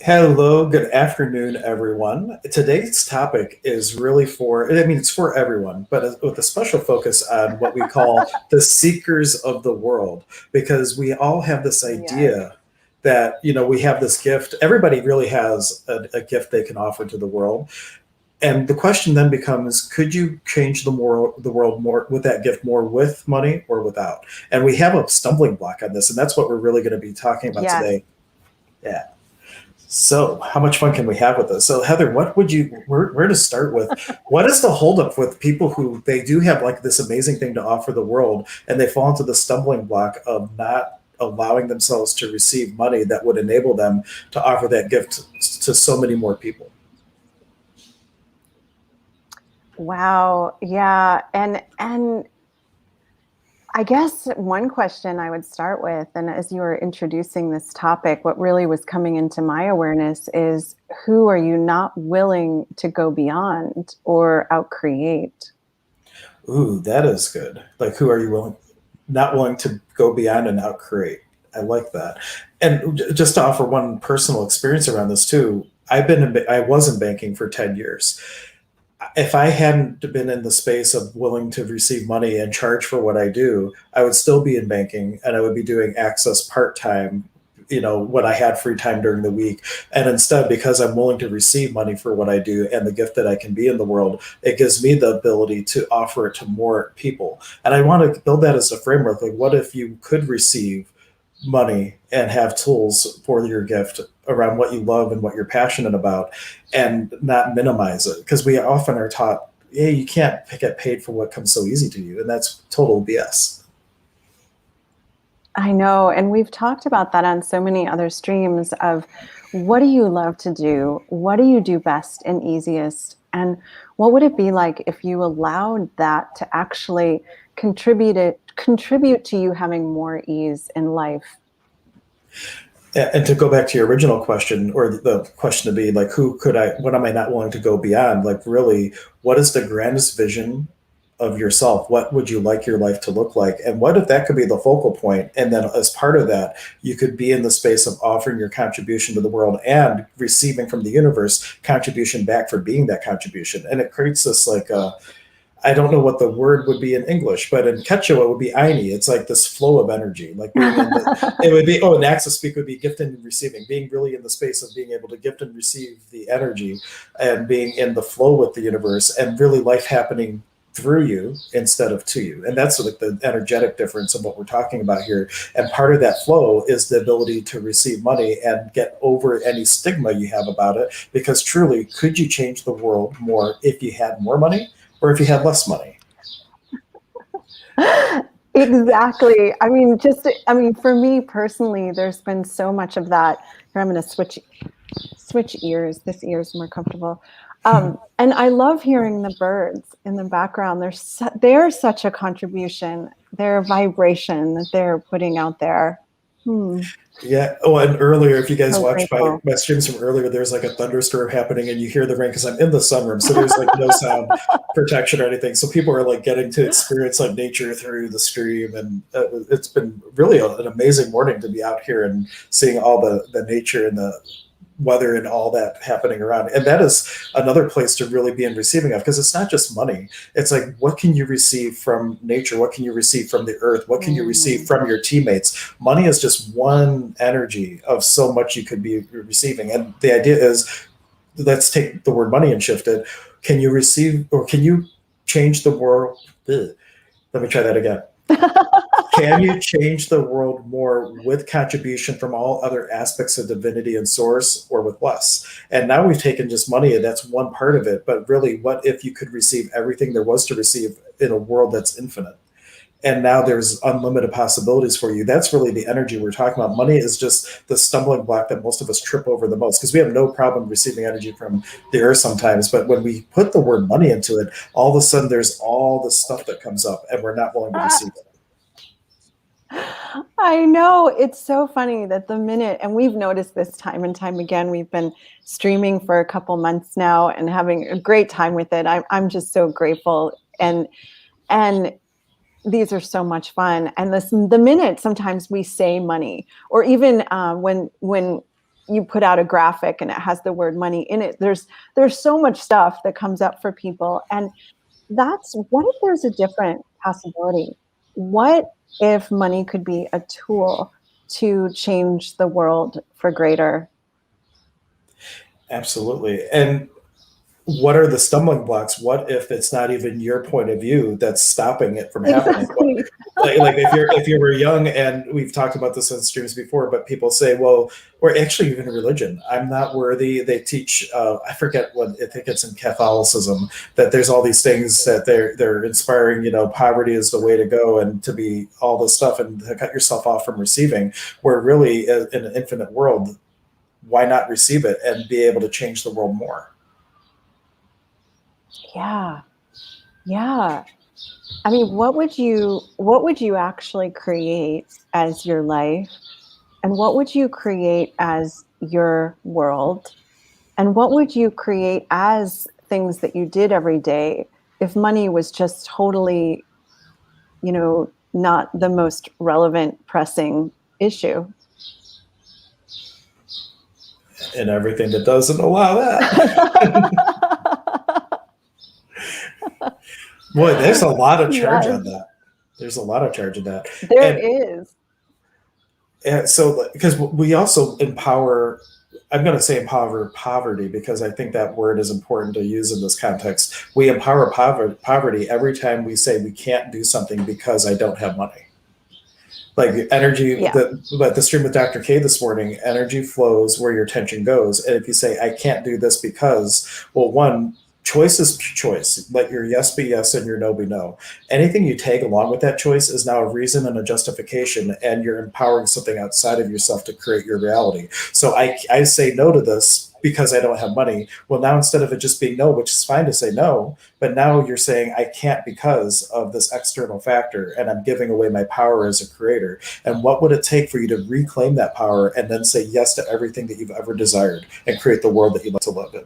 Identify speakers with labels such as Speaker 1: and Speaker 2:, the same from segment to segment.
Speaker 1: Hello, good afternoon, everyone. Today's topic is really it's for everyone, but with a special focus on what we call the seekers of the world, because we all have this
Speaker 2: Yes.
Speaker 1: idea that, we have this gift. Everybody really has a gift they can offer to the world. And the question then becomes, could you change the world more with that gift, more with money or without? And we have a stumbling block on this, and that's what we're really going to be talking about
Speaker 2: Yes.
Speaker 1: today. Yeah. So, how much fun can we have with this? So, Heather, where to start with? What is the holdup with people who they do have like this amazing thing to offer the world, and they fall into the stumbling block of not allowing themselves to receive money that would enable them to offer that gift to so many more people?
Speaker 2: Wow. Yeah. And I guess one question I would start with, and as you were introducing this topic, what really was coming into my awareness is who are you not willing to go beyond or outcreate?
Speaker 1: Ooh, that is good. Like, who are you not willing to go beyond and outcreate? I like that. And just to offer one personal experience around this too, I was in banking for 10 years. If I hadn't been in the space of willing to receive money and charge for what I do, I would still be in banking and I would be doing access part time, when I had free time during the week. And instead, because I'm willing to receive money for what I do and the gift that I can be in the world, it gives me the ability to offer it to more people. And I want to build that as a framework. Like, what if you could receive money and have tools for your gift around what you love and what you're passionate about and not minimize it, because we often are taught, yeah, you can't get paid for what comes so easy to you, and that's total BS.
Speaker 2: I know. And we've talked about that on so many other streams of what do you love to do? What do you do best and easiest? And what would it be like if you allowed that to actually contribute to you having more ease in life?
Speaker 1: And to go back to your original question, or the question to be like, what am I not willing to go beyond? Like, really, what is the grandest vision of yourself? What would you like your life to look like? And what if that could be the focal point? And then as part of that, you could be in the space of offering your contribution to the world and receiving from the universe contribution back for being that contribution. And it creates this like, I don't know what the word would be in English, but in Quechua it would be Aini. It's like this flow of energy, like being in it would be, an access speak would be gifting and receiving, being really in the space of being able to gift and receive the energy and being in the flow with the universe and really life happening through you instead of to you. And that's like the energetic difference of what we're talking about here. And part of that flow is the ability to receive money and get over any stigma you have about it. Because truly, could you change the world more if you had more money or if you had less money?
Speaker 2: Exactly. I mean, for me personally, there's been so much of that. Here, I'm going to switch ears. This ear is more comfortable. And I love hearing the birds in the background. They're such a contribution. They're a vibration that they're putting out there.
Speaker 1: Yeah. Oh, and earlier, if you guys
Speaker 2: So
Speaker 1: watched
Speaker 2: grateful.
Speaker 1: my streams from earlier, there's like a thunderstorm happening and you hear the rain because I'm in the sunroom. So there's like no sound protection or anything. So people are like getting to experience like nature through the stream. And it's been really an amazing morning to be out here and seeing all the nature and the weather and all that happening around. And that is another place to really be in receiving of, because it's not just money. It's like, what can you receive from nature? What can you receive from the earth? What can you receive from your teammates? Money is just one energy of so much you could be receiving. And the idea is, let's take the word money and shift it. Can you receive, or can you change the world? Ugh. Let me try that again. Can you change the world more with contribution from all other aspects of divinity and source, or with less? And now we've taken just money, and that's one part of it. But really, what if you could receive everything there was to receive in a world that's infinite? And now there's unlimited possibilities for you. That's really the energy we're talking about. Money is just the stumbling block that most of us trip over the most, because we have no problem receiving energy from the earth sometimes. But when we put the word money into it, all of a sudden there's all the stuff that comes up and we're not willing to receive it.
Speaker 2: I know. It's so funny that the minute, and we've noticed this time and time again, we've been streaming for a couple months now and having a great time with it. I'm just so grateful. And these are so much fun. And the minute sometimes we say money, or even when you put out a graphic and it has the word money in it. There's so much stuff that comes up for people. And that's, what if there's a different possibility? What if money could be a tool to change the world for greater?
Speaker 1: Absolutely. And what are the stumbling blocks? What if it's not even your point of view that's stopping it from happening?
Speaker 2: Exactly.
Speaker 1: Like if you were young, and we've talked about this on streams before, but people say, well, or actually even religion, I'm not worthy. They teach, I forget what, I think it's in Catholicism, that there's all these things that they're inspiring, poverty is the way to go, and to be all this stuff, and to cut yourself off from receiving, where really in an infinite world, why not receive it and be able to change the world more?
Speaker 2: Yeah. Yeah. I mean, what would you actually create as your life? And what would you create as your world? And what would you create as things that you did every day if money was just totally, not the most relevant, pressing issue?
Speaker 1: And everything that doesn't allow that. Boy, there's a lot of charge on that. There's a lot of charge in that.
Speaker 2: There is.
Speaker 1: And so, because we also empower, I'm going to say empower poverty, because I think that word is important to use in this context. We empower poverty every time we say we can't do something because I don't have money. Like energy, the stream with Dr. K this morning, energy flows where your attention goes. And if you say, I can't do this because, well, one, choice is choice. Let your yes be yes and your no be no. Anything you tag along with that choice is now a reason and a justification, and you're empowering something outside of yourself to create your reality. So I say no to this because I don't have money. Well, now instead of it just being no, which is fine to say no, but now you're saying I can't because of this external factor, and I'm giving away my power as a creator. And what would it take for you to reclaim that power and then say yes to everything that you've ever desired and create the world that you'd like to live in?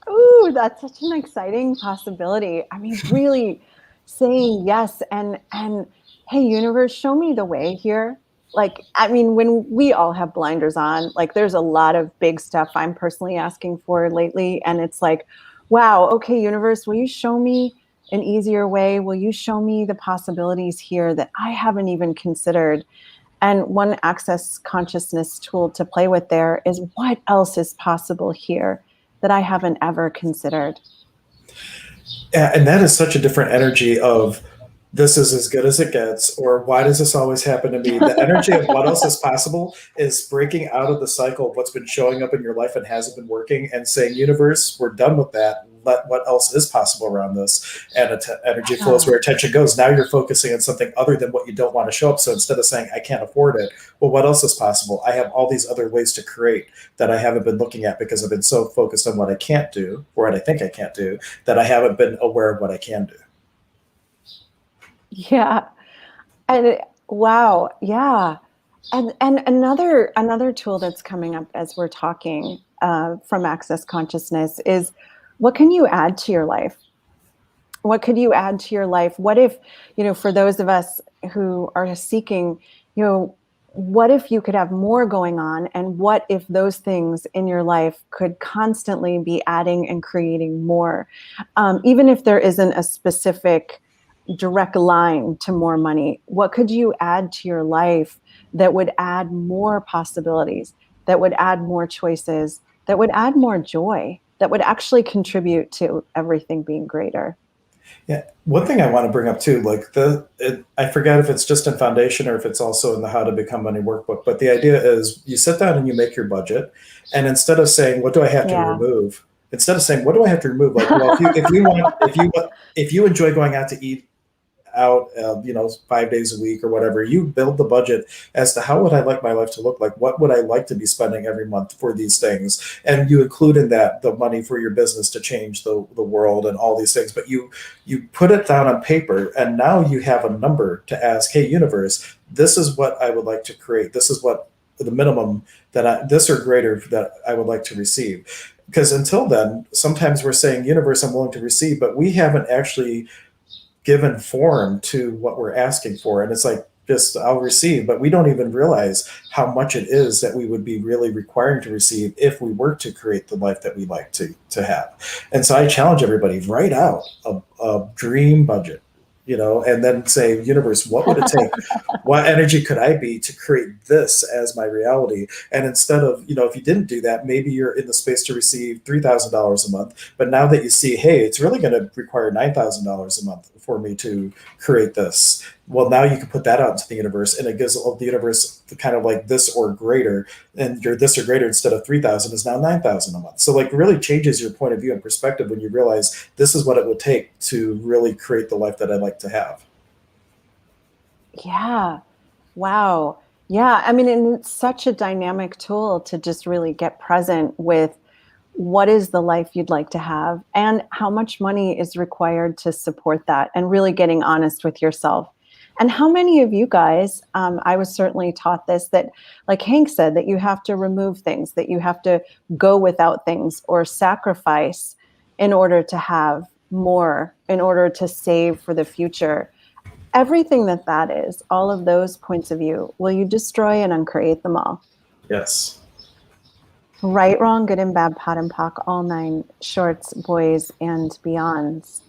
Speaker 2: Ooh, that's such an exciting possibility. I mean, really saying yes, and hey, universe, show me the way here. Like, I mean, when we all have blinders on, like there's a lot of big stuff I'm personally asking for lately. And it's like, wow, okay, universe, will you show me an easier way? Will you show me the possibilities here that I haven't even considered? And one access consciousness tool to play with there is, what else is possible here that I haven't ever considered?
Speaker 1: And that is such a different energy of, this is as good as it gets, or why does this always happen to me? The energy of what else is possible is breaking out of the cycle of what's been showing up in your life and hasn't been working, and saying, universe, we're done with that. Let what else is possible around this. And energy flows where attention goes. Now you're focusing on something other than what you don't want to show up. So instead of saying, I can't afford it, well, what else is possible? I have all these other ways to create that I haven't been looking at, because I've been so focused on what I can't do, or what I think I can't do, that I haven't been aware of what I can do.
Speaker 2: Yeah. And wow. Yeah. And another tool that's coming up as we're talking from Access Consciousness is, what can you add to your life? What could you add to your life? What if, for those of us who are seeking, what if you could have more going on? And what if those things in your life could constantly be adding and creating more? Even if there isn't a specific direct line to more money, what could you add to your life that would add more possibilities, that would add more choices, that would add more joy, that would actually contribute to everything being greater?
Speaker 1: Yeah. One thing I want to bring up too, like I forget if it's just in Foundation or if it's also in the How to Become Money workbook, but the idea is you sit down and you make your budget, and instead of saying, what do I have to remove? Instead of saying, what do I have to remove? Like, well, if you enjoy going out to eat out, 5 days a week or whatever, you build the budget as to, how would I like my life to look like? What would I like to be spending every month for these things? And you include in that the money for your business to change the world and all these things. But you put it down on paper, and now you have a number to ask, hey, universe, this is what I would like to create. This is what the minimum this or greater that I would like to receive. Because until then, sometimes we're saying, universe, I'm willing to receive, but we haven't actually given form to what we're asking for. And it's like, just I'll receive, but we don't even realize how much it is that we would be really requiring to receive if we were to create the life that we like to have. And so I challenge everybody, write out a dream budget, and then say, universe, what would it take? What energy could I be to create this as my reality? And instead of, if you didn't do that, maybe you're in the space to receive $3,000 a month. But now that you see, hey, it's really going to require $9,000 a month for me to create this. Well, now you can put that out into the universe, and it gives the universe kind of like this or greater, and your this or greater instead of 3,000 is now 9,000 a month. So like really changes your point of view and perspective when you realize this is what it would take to really create the life that I'd like to have.
Speaker 2: Yeah. Wow. Yeah. I mean, and it's such a dynamic tool to just really get present with what is the life you'd like to have and how much money is required to support that, and really getting honest with yourself. And how many of you guys, I was certainly taught this, that like Hank said, that you have to remove things, that you have to go without things or sacrifice in order to have more, in order to save for the future. Everything that is, all of those points of view, will you destroy and uncreate them all?
Speaker 1: Yes.
Speaker 2: Right, wrong, good and bad, pot and pock, all nine shorts, boys, and beyonds.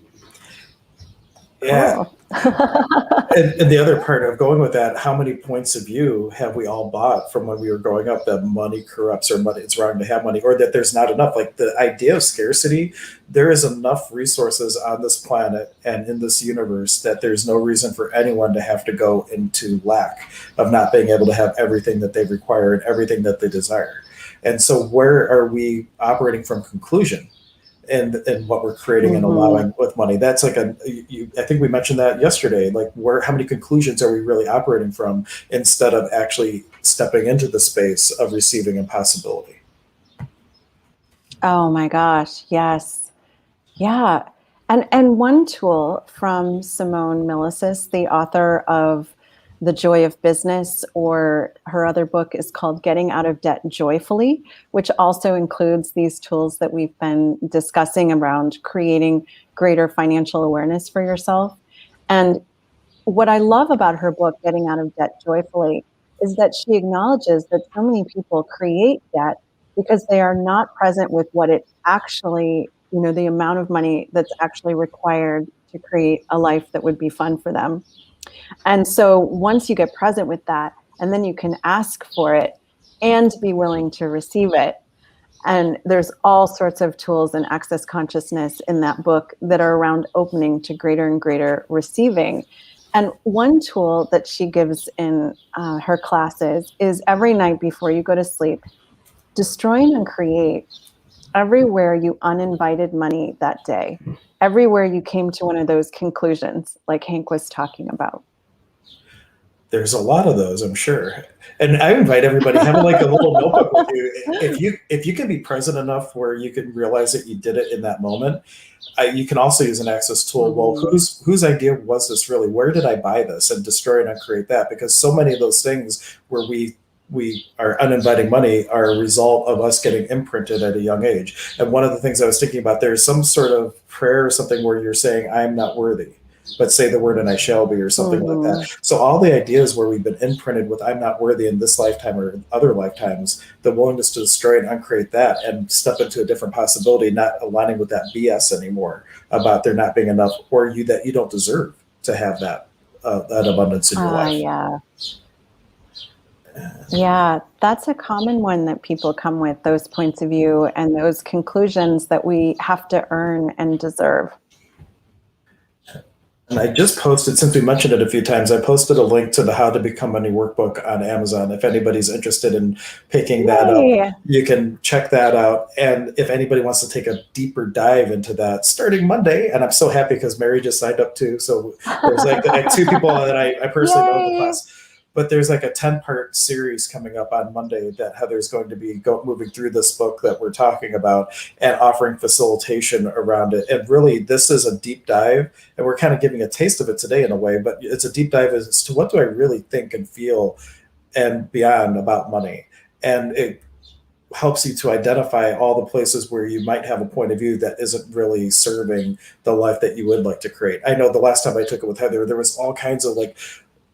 Speaker 1: Yeah.
Speaker 2: Cool.
Speaker 1: And the other part of going with that, how many points of view have we all bought from when we were growing up that money corrupts, or money, it's wrong to have money, or that there's not enough? Like the idea of scarcity, there is enough resources on this planet and in this universe that there's no reason for anyone to have to go into lack of not being able to have everything that they require and everything that they desire. And so where are we operating from conclusion? And what we're creating and allowing with money, that's like I think we mentioned that yesterday, like how many conclusions are we really operating from instead of actually stepping into the space of receiving and possibility?
Speaker 2: Oh my gosh, yes. Yeah. And one tool from Simone Milasas, the author of The Joy of Business, or her other book is called Getting Out of Debt Joyfully, which also includes these tools that we've been discussing around creating greater financial awareness for yourself. And what I love about her book, Getting Out of Debt Joyfully, is that she acknowledges that so many people create debt because they are not present with what it actually, the amount of money that's actually required to create a life that would be fun for them. And so once you get present with that, and then you can ask for it and be willing to receive it. And there's all sorts of tools and access consciousness in that book that are around opening to greater and greater receiving. And one tool that she gives in her classes is every night before you go to sleep, destroy and create everywhere you uninvited money that day, everywhere you came to one of those conclusions like Hank was talking about.
Speaker 1: There's a lot of those, I'm sure. And I invite everybody, have like a little notebook with you. If you can be present enough where you can realize that you did it in that moment, you can also use an access tool. Well, whose idea was this really? Where did I buy this? And destroy and uncreate that, because so many of those things where we are uninviting money are a result of us getting imprinted at a young age. And one of the things I was thinking about, there's some sort of prayer or something where you're saying, I'm not worthy, but say the word and I shall be, or something like that. So all the ideas where we've been imprinted with I'm not worthy in this lifetime or other lifetimes, the willingness to destroy and uncreate that and step into a different possibility, not aligning with that BS anymore about there not being enough, or that you don't deserve to have that abundance in your life.
Speaker 2: Yeah, that's a common one that people come with, those points of view and those conclusions that we have to earn and deserve.
Speaker 1: And I just posted, since we mentioned it a few times, I posted a link to the How to Become Money workbook on Amazon. If anybody's interested in picking that up, you can check that out. And if anybody wants to take a deeper dive into that, starting Monday, and I'm so happy because Mary just signed up too. So there's like two people that I personally know in the class. But there's like a 10-part series coming up on Monday that Heather's going to be moving through this book that we're talking about and offering facilitation around it. And really, this is a deep dive, and we're kind of giving a taste of it today in a way, but it's a deep dive as to what do I really think and feel and beyond about money. And it helps you to identify all the places where you might have a point of view that isn't really serving the life that you would like to create. I know the last time I took it with Heather, there was all kinds of like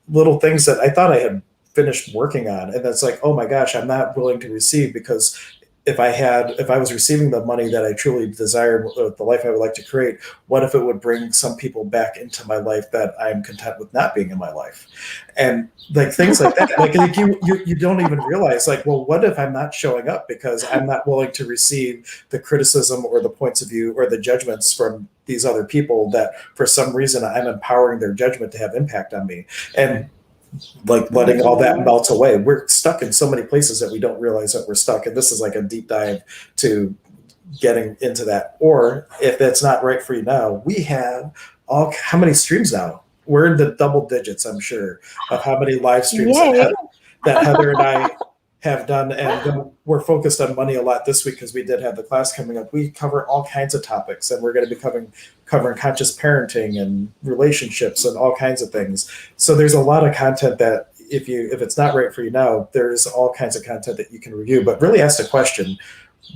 Speaker 1: little things that I thought I had finished working on. And that's like, oh my gosh, I'm not willing to receive, because if I was receiving the money that I truly desired, the life I would like to create, what if it would bring some people back into my life that I'm content with not being in my life? And like things like that, like you don't even realize, like, well, what if I'm not showing up because I'm not willing to receive the criticism or the points of view or the judgments from these other people that for some reason I'm empowering their judgment to have impact on me. And like letting all that melt away. We're stuck in so many places that we don't realize that we're stuck. And this is like a deep dive to getting into that. Or if that's not right for you now, we have how many streams now? We're in the double digits, I'm sure, of how many live streams that Heather and I have done. And then we're focused on money a lot this week because we did have the class coming up. We cover all kinds of topics, and we're going to be covering conscious parenting and relationships and all kinds of things. So there's a lot of content that if it's not right for you now, there's all kinds of content that you can review. But really ask the question,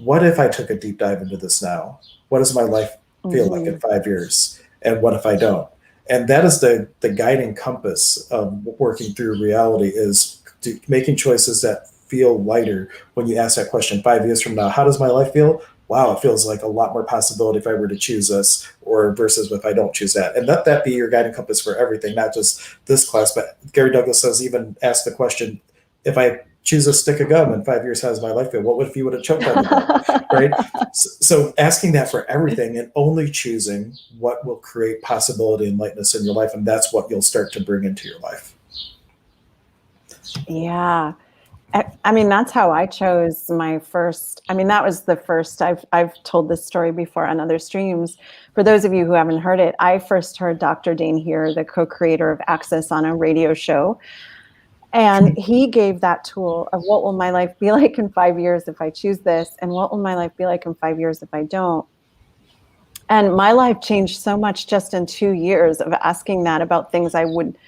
Speaker 1: what if I took a deep dive into this now? What does my life feel like in 5 years? And what if I don't? And that is the guiding compass of working through reality, is making choices that feel lighter when you ask that question 5 years from now. How does my life feel? Wow, it feels like a lot more possibility if I were to choose this, or versus if I don't choose that. And let that be your guiding compass for everything, not just this class. But Gary Douglas says, even ask the question, if I choose a stick of gum in 5 years, how does my life feel? What if you would have choked on the gum, right? So asking that for everything, and only choosing what will create possibility and lightness in your life. And that's what you'll start to bring into your life.
Speaker 2: Yeah. I mean, that's how I chose my first. I mean, that was the first. I've told this story before on other streams. For those of you who haven't heard it, I first heard Dr. Dain Heer, the co-creator of Access, on a radio show. And he gave that tool of what will my life be like in 5 years if I choose this? And what will my life be like in 5 years if I don't? And my life changed so much just in 2 years of asking that about things I would,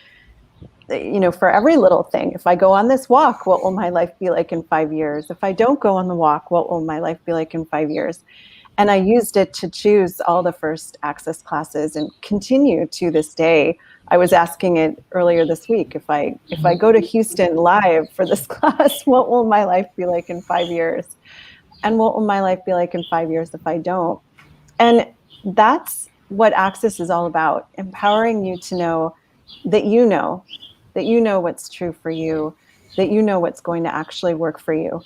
Speaker 2: for every little thing. If I go on this walk, what will my life be like in 5 years? If I don't go on the walk, what will my life be like in 5 years? And I used it to choose all the first Access classes, and continue to this day. I was asking it earlier this week. If I go to Houston live for this class, what will my life be like in 5 years? And what will my life be like in 5 years if I don't? And that's what Access is all about, empowering you to know that you know what's true for you, that you know what's going to actually work for you.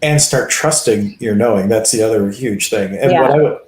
Speaker 1: And start trusting your knowing. That's the other huge thing. And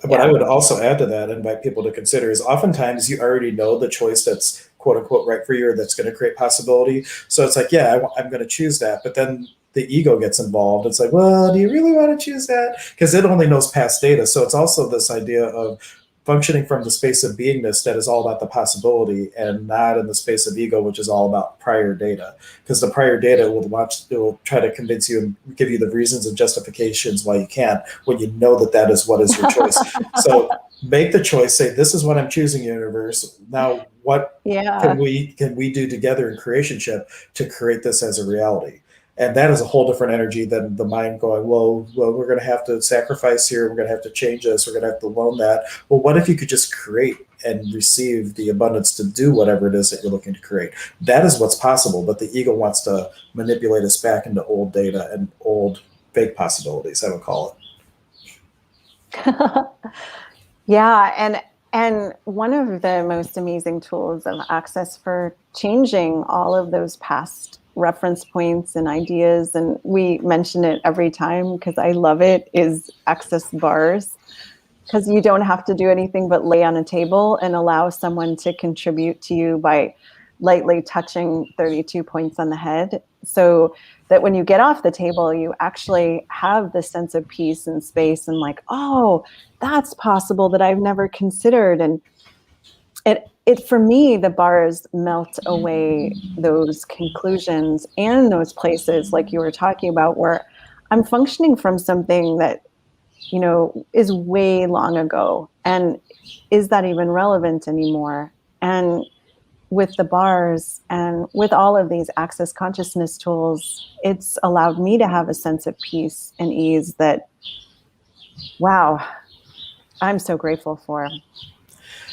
Speaker 1: what I would also add to that, and invite people to consider, is oftentimes you already know the choice that's quote unquote right for you, or that's going to create possibility. So it's like, yeah, I'm going to choose that. But then the ego gets involved. It's like, well, do you really want to choose that? Because it only knows past data. So it's also this idea of functioning from the space of beingness that is all about the possibility, and not in the space of ego, which is all about prior data. Because the prior data will try to convince you and give you the reasons and justifications why you can't, when you know that is what is your choice. So make the choice, say, this is what I'm choosing, universe. Now what can we do together in creationship to create this as a reality? And that is a whole different energy than the mind going, well, we're going to have to sacrifice here. We're going to have to change this. We're going to have to loan that. Well, what if you could just create and receive the abundance to do whatever it is that you're looking to create? That is what's possible. But the ego wants to manipulate us back into old data and old fake possibilities, I would call
Speaker 2: it. Yeah. And one of the most amazing tools of Access for changing all of those past reference points and ideas, and we mention it every time because I love it, is Access bars. Because you don't have to do anything but lay on a table and allow someone to contribute to you by lightly touching 32 points on the head, so that when you get off the table, you actually have this sense of peace and space, and like, oh, that's possible, that I've never considered. And it for me, the bars melt away those conclusions and those places, like you were talking about, where I'm functioning from something that, is way long ago. And is that even relevant anymore? And with the bars and with all of these Access consciousness tools, it's allowed me to have a sense of peace and ease that, wow, I'm so grateful for.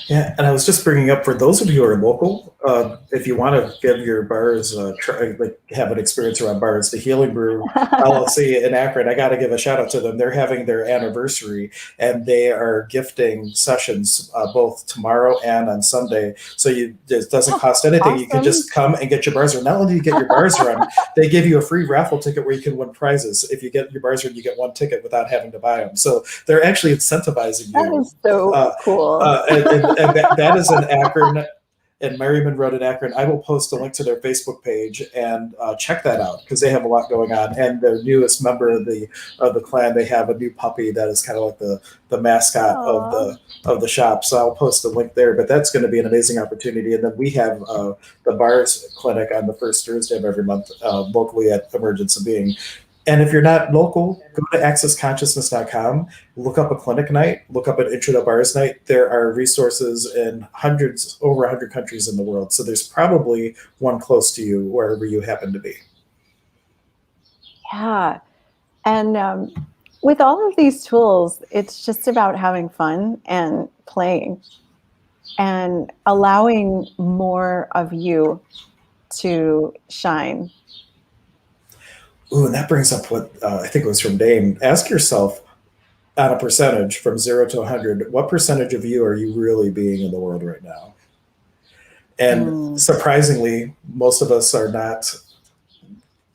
Speaker 1: Yeah, and I was just bringing up for those of you who are local, if you want to give your bars try, like have an experience around bars, the Healing Brew LLC in Akron, I got to give a shout out to them. They're having their anniversary, and they are gifting sessions both tomorrow and on Sunday. So it doesn't cost anything.
Speaker 2: Awesome.
Speaker 1: You can just come and get your bars run. Not only do you get your bars run, they give you a free raffle ticket where you can win prizes. If you get your bars run, you get one ticket without having to buy them. So they're actually incentivizing you.
Speaker 2: That is so cool.
Speaker 1: And that is an Akron, and Merriman Road in Akron. I will post a link to their Facebook page and check that out because they have a lot going on. And their newest member of the clan, they have a new puppy that is kind of like the mascot of the shop. So I'll post a link there. But that's going to be an amazing opportunity. And then we have the bars clinic on the first Thursday of every month locally at Emergence of Being. And if you're not local, go to accessconsciousness.com, look up a clinic night, look up an Intro to Bars night. There are resources in over 100 countries in the world. So there's probably one close to you wherever you happen to be.
Speaker 2: Yeah. And with all of these tools, it's just about having fun and playing and allowing more of you to shine.
Speaker 1: Ooh, and that brings up what I think it was from Dain. Ask yourself on a percentage from 0 to 100, what percentage of you are you really being in the world right now? And surprisingly, most of us are not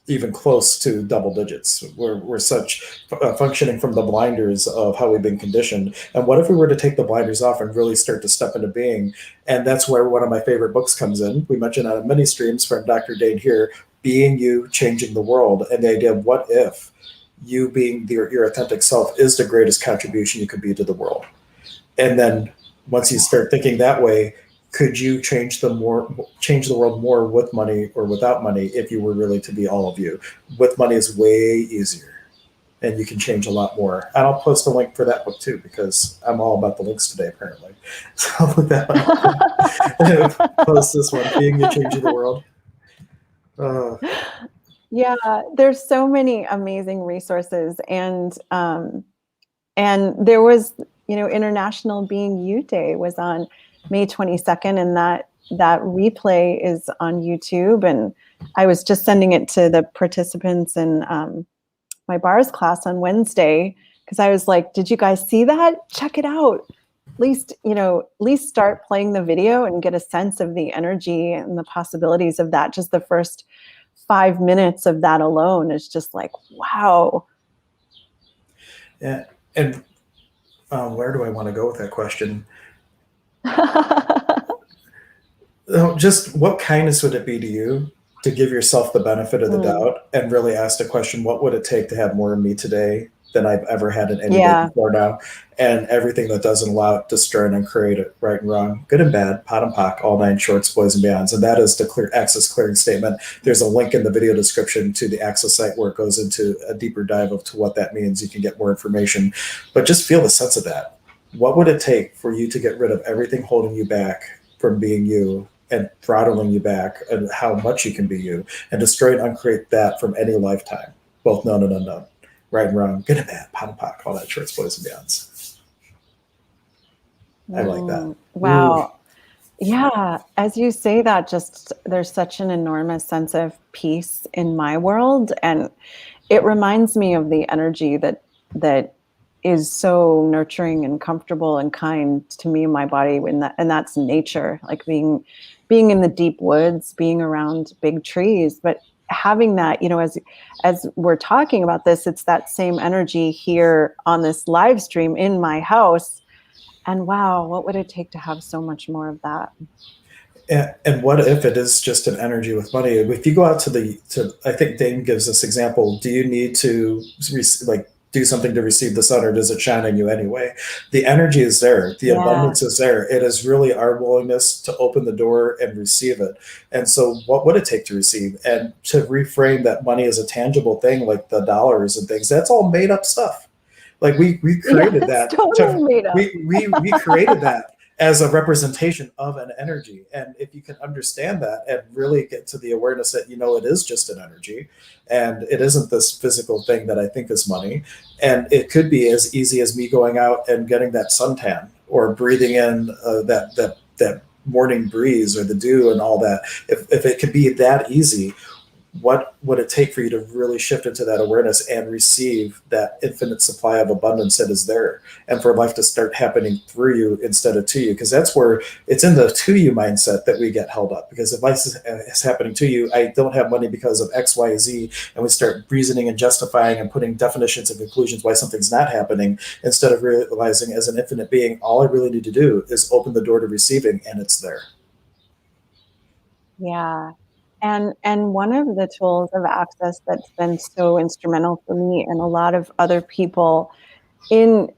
Speaker 1: even close to double digits. We're such functioning from the blinders of how we've been conditioned. And what if we were to take the blinders off and really start to step into being? And that's where one of my favorite books comes in. We mentioned on many streams from Dr. Dain Heer, Being You, Changing the World, and the idea of what if you being your authentic self is the greatest contribution you could be to the world. And then once you start thinking that way, could you change the world more with money or without money if you were really to be all of you? With money is way easier, and you can change a lot more. And I'll post a link for that book too, because I'm all about the links today, apparently. So I'll put that one. Post this one, Being You, Changing the World.
Speaker 2: Yeah, there's so many amazing resources, and there was, International Being You Day was on May 22nd, and that replay is on YouTube. And I was just sending it to the participants in my bars class on Wednesday because I was like, "Did you guys see that? Check it out. At least start playing the video and get a sense of the energy and the possibilities of that." Just the first 5 minutes of that alone is just like, wow.
Speaker 1: Yeah, and where do I want to go with that question? Just what kindness would it be to you to give yourself the benefit of the doubt and really ask the question, what would it take to have more of me today than I've ever had in any day before now? And everything that doesn't allow it, destroy and uncreate it, right and wrong, good and bad, pot and pock, all nine shorts, boys and beyonds. And that is the clear access clearing statement. There's a link in the video description to the access site where it goes into a deeper dive of to what that means. You can get more information, but just feel the sense of that. What would it take for you to get rid of everything holding you back from being you and throttling you back, and how much you can be you, and destroy and uncreate that from any lifetime, both known and unknown, right and wrong, good and bad, pot and pock, all that shorts, boys and beyonds. I like that.
Speaker 2: Wow.
Speaker 1: Ooh.
Speaker 2: Yeah. As you say that, just there's such an enormous sense of peace in my world. And it reminds me of the energy that is so nurturing and comfortable and kind to me and my body, and that's nature, like being in the deep woods, being around big trees, but having that, as we're talking about this, it's that same energy here on this live stream in my house. And wow, what would it take to have so much more of that?
Speaker 1: And what if it is just an energy with money? If you go out I think Dain gives this example, do you need to do something to receive the sun, or does it shine on you anyway? The energy is there. The abundance is there. It is really our willingness to open the door and receive it. And so what would it take to receive? And to reframe that money as a tangible thing, like the dollars and things, that's all made up stuff. Like we created that.
Speaker 2: Totally made up.
Speaker 1: We created that as a representation of an energy. And if you can understand that and really get to the awareness that, it is just an energy and it isn't this physical thing that I think is money. And it could be as easy as me going out and getting that suntan or breathing in that morning breeze or the dew and all that, if it could be that easy, what would it take for you to really shift into that awareness and receive that infinite supply of abundance that is there, and for life to start happening through you instead of to you? Because that's where it's in the to you mindset that we get held up. Because if life is happening to you, I don't have money because of X, Y, Z, and we start reasoning and justifying and putting definitions and conclusions why something's not happening, instead of realizing as an infinite being, all I really need to do is open the door to receiving, and it's there.
Speaker 2: Yeah. And one of the tools of access that's been so instrumental for me and a lot of other people in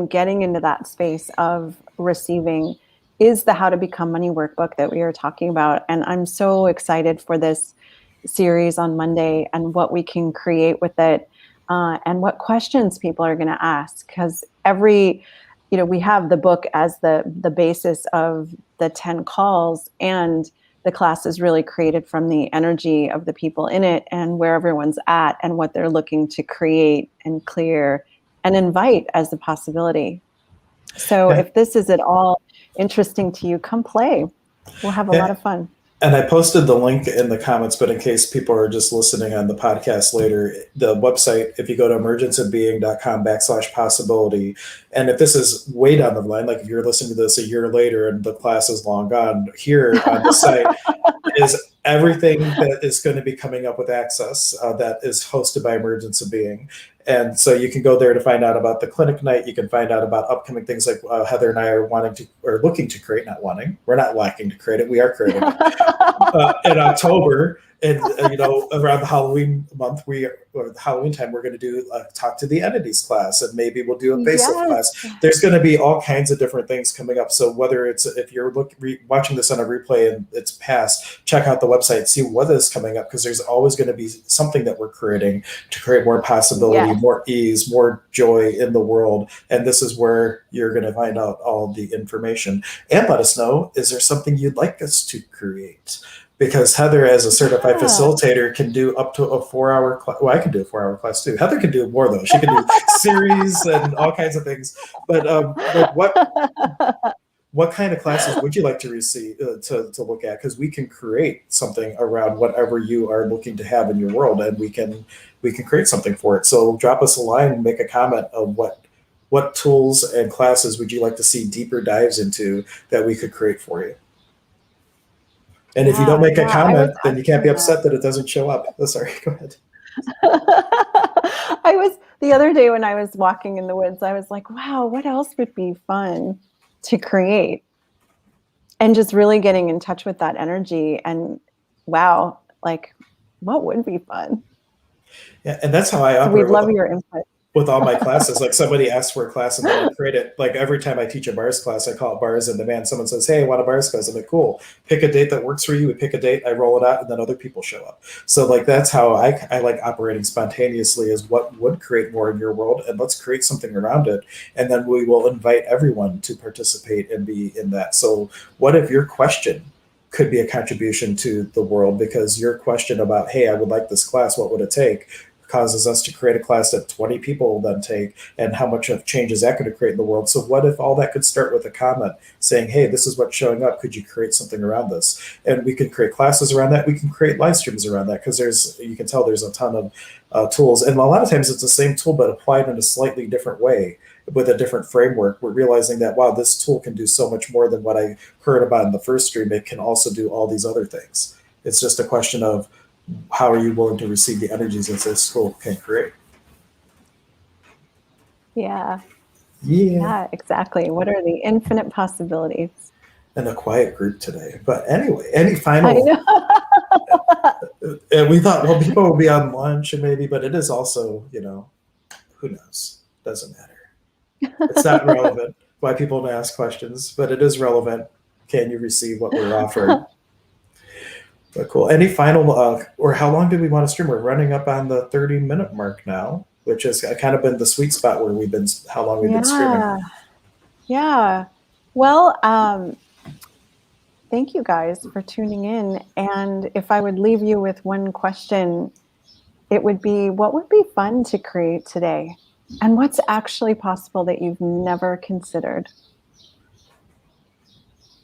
Speaker 2: getting into that space of receiving is the How to Become Money workbook that we are talking about. And I'm so excited for this series on Monday and what we can create with it, and what questions people are going to ask. Because we have the book as the basis of the 10 calls, and the class is really created from the energy of the people in it and where everyone's at and what they're looking to create and clear and invite as the possibility. So if this is at all interesting to you, come play. We'll have a lot of fun.
Speaker 1: And I posted the link in the comments, but in case people are just listening on the podcast later, the website, if you go to emergenceofbeing.com/possibility, and if this is way down the line, like if you're listening to this a year later and the class is long gone, here on the site is everything that is going to be coming up with access that is hosted by Emergence of Being. And so you can go there to find out about the clinic night. You can find out about upcoming things like Heather and I are looking to create, not wanting. We're not lacking to create it. We are creating it. In October, and around the Halloween month, or the Halloween time, we're going to do a Talk to the Entities class, and maybe we'll do a facelift class. There's going to be all kinds of different things coming up. So whether it's, if you're watching this on a replay and it's past, check out the website, see what is coming up, because there's always going to be something that we're creating to create more possibility, more ease, more joy in the world. And this is where you're going to find out all the information. And let us know, is there something you'd like us to create? Because Heather, as a certified facilitator, can do up to a 4-hour class. Well, I can do a 4-hour class too. Heather can do more, though. She can do series and all kinds of things. But what kind of classes would you like to receive, to look at? Because we can create something around whatever you are looking to have in your world, and we can create something for it. So drop us a line and make a comment of what tools and classes would you like to see deeper dives into that we could create for you. And if you don't make a comment, then you can't be upset that it doesn't show up. Oh, sorry, go ahead.
Speaker 2: The other day when I was walking in the woods, I was like, wow, what else would be fun to create? And just really getting in touch with that energy, and wow, like, what would be fun?
Speaker 1: Yeah, and that's how I operate.
Speaker 2: We'd love your input.
Speaker 1: With all my classes. Like, somebody asks for a class and then I create it. Like, every time I teach a bars class, I call it Bars in Demand. Someone says, hey, I want a bars class. I'm like, cool. Pick a date that works for you. We pick a date, I roll it out, and then other people show up. So like, that's how I like operating spontaneously, is what would create more in your world, and let's create something around it. And then we will invite everyone to participate and be in that. So what if your question could be a contribution to the world? Because your question about, hey, I would like this class, what would it take, causes us to create a class that 20 people will then take, and how much of change is that going to create in the world? So what if all that could start with a comment saying, hey, this is what's showing up, could you create something around this? And we can create classes around that. We can create live streams around that, because you can tell there's a ton of tools, and a lot of times it's the same tool but applied in a slightly different way with a different framework. We're realizing that, wow, this tool can do so much more than what I heard about in the first stream. It can also do all these other things. It's just a question of, how are you willing to receive the energies that this tool can create?
Speaker 2: Yeah, exactly. What are the infinite possibilities?
Speaker 1: And a quiet group today. But anyway, any final? And we thought, well, people will be on lunch and maybe, but it is also, who knows? Doesn't matter. It's not relevant why people don't ask questions, but it is relevant. Can you receive what we're offering? But cool. Any final, or how long do we want to stream? We're running up on the 30-minute mark now, which has kind of been the sweet spot where how long we've been streaming.
Speaker 2: Yeah. Well, thank you guys for tuning in. And if I would leave you with one question, it would be, what would be fun to create today? And what's actually possible that you've never considered?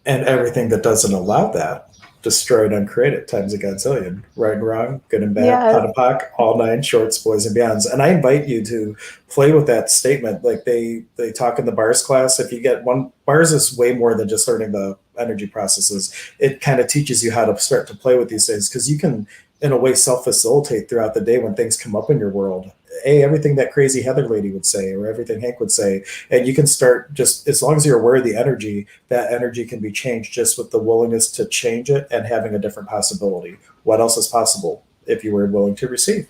Speaker 1: And everything that doesn't allow that, destroy and uncreate it times a godzillion. Right and wrong, good and bad,
Speaker 2: Yes.
Speaker 1: pot and pock, all nine shorts, boys and beyonds. And I invite you to play with that statement. Like they talk in the bars class. If you get one, bars is way more than just learning the energy processes. It kind of teaches you how to start to play with these things, because you can, in a way, self-facilitate throughout the day when things come up in your world. Everything that crazy Heather lady would say, or everything Hank would say, and you can start, just as long as you're aware of the energy, that energy can be changed just with the willingness to change it and having a different possibility. What else is possible if you were willing to receive?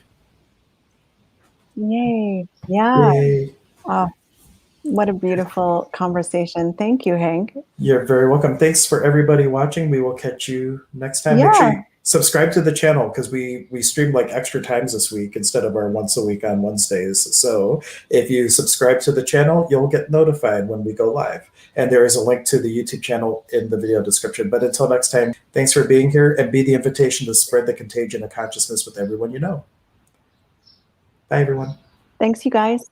Speaker 2: Yay. Yeah.
Speaker 1: Yay.
Speaker 2: Oh, what a beautiful conversation. Thank you, Hank.
Speaker 1: You're very welcome. Thanks for everybody watching. We will catch you next time.
Speaker 2: Yeah.
Speaker 1: Make sure you subscribe to the channel, because we streamed like extra times this week instead of our once a week on Wednesdays. So if you subscribe to the channel, you'll get notified when we go live. And there is a link to the YouTube channel in the video description. But until next time, thanks for being here, and be the invitation to spread the contagion of consciousness with everyone you know. Bye, everyone.
Speaker 2: Thanks, you guys.